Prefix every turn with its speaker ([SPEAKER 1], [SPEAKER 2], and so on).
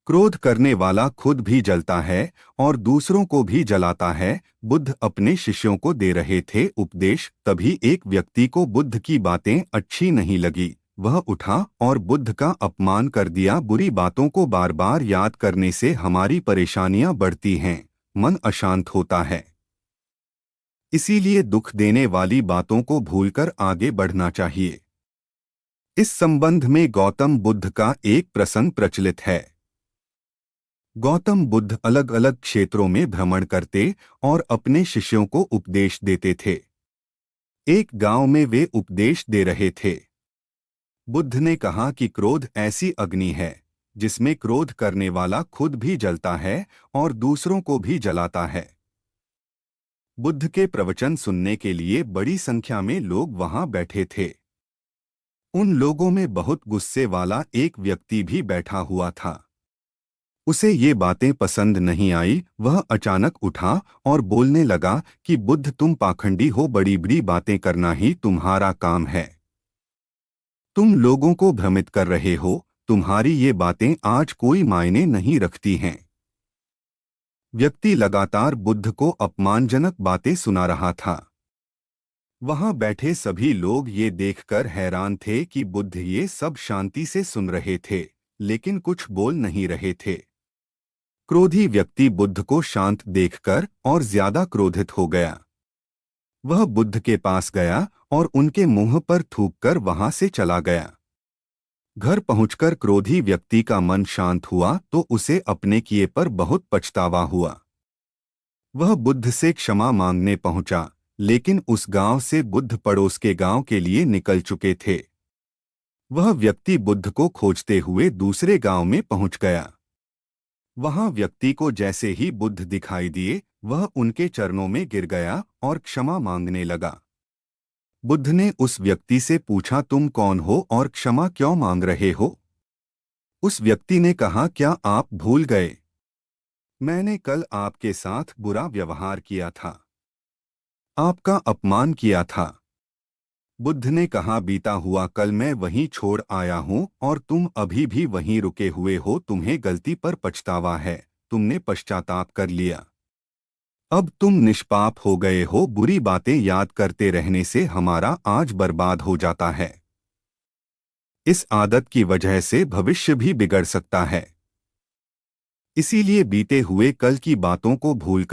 [SPEAKER 1] क्रोध करने वाला खुद भी जलता है और दूसरों को भी जलाता है। बुद्ध अपने शिष्यों को दे रहे थे उपदेश, तभी एक व्यक्ति को बुद्ध की बातें अच्छी नहीं लगी। वह उठा और बुद्ध का अपमान कर दिया। बुरी बातों को बार बार याद करने से हमारी परेशानियां बढ़ती हैं, मन अशांत होता है। इसीलिए दुख देने वाली बातों को भूलकर आगे बढ़ना चाहिए। इस संबंध में गौतम बुद्ध का एक प्रसंग प्रचलित है। गौतम बुद्ध अलग अलग क्षेत्रों में भ्रमण करते और अपने शिष्यों को उपदेश देते थे। एक गांव में वे उपदेश दे रहे थे। बुद्ध ने कहा कि क्रोध ऐसी अग्नि है जिसमें क्रोध करने वाला खुद भी जलता है और दूसरों को भी जलाता है। बुद्ध के प्रवचन सुनने के लिए बड़ी संख्या में लोग वहां बैठे थे। उन लोगों में बहुत गुस्से वाला एक व्यक्ति भी बैठा हुआ था। उसे ये बातें पसंद नहीं आई। वह अचानक उठा और बोलने लगा कि बुद्ध, तुम पाखंडी हो, बड़ी बड़ी बातें करना ही तुम्हारा काम है। तुम लोगों को भ्रमित कर रहे हो। तुम्हारी ये बातें आज कोई मायने नहीं रखती हैं। व्यक्ति लगातार बुद्ध को अपमानजनक बातें सुना रहा था। वहां बैठे सभी लोग ये देखकर हैरान थे कि बुद्ध ये सब शांति से सुन रहे थे, लेकिन कुछ बोल नहीं रहे थे। क्रोधी व्यक्ति बुद्ध को शांत देखकर और ज्यादा क्रोधित हो गया। वह बुद्ध के पास गया और उनके मुंह पर थूककर वहां से चला गया। घर पहुंचकर क्रोधी व्यक्ति का मन शांत हुआ तो उसे अपने किए पर बहुत पछतावा हुआ। वह बुद्ध से क्षमा मांगने पहुंचा, लेकिन उस गांव से बुद्ध पड़ोस के गांव के लिए निकल चुके थे। वह व्यक्ति बुद्ध को खोजते हुए दूसरे गांव में पहुंच गया। वहां व्यक्ति को जैसे ही बुद्ध दिखाई दिए, वह उनके चरणों में गिर गया और क्षमा मांगने लगा। बुद्ध ने उस व्यक्ति से पूछा, तुम कौन हो और क्षमा क्यों मांग रहे हो? उस व्यक्ति ने कहा, क्या आप भूल गए? मैंने कल आपके साथ बुरा व्यवहार किया था, आपका अपमान किया था। बुद्ध ने कहा, बीता हुआ कल मैं वहीं छोड़ आया हूं और तुम अभी भी वहीं रुके हुए हो। तुम्हें गलती पर पछतावा है, तुमने पश्चाताप कर लिया। अब तुम निष्पाप हो गए हो। बुरी बातें याद करते रहने से हमारा आज बर्बाद हो जाता है। इस आदत की वजह से भविष्य भी बिगड़ सकता है। इसीलिए बीते हुए कल की बातों को भूल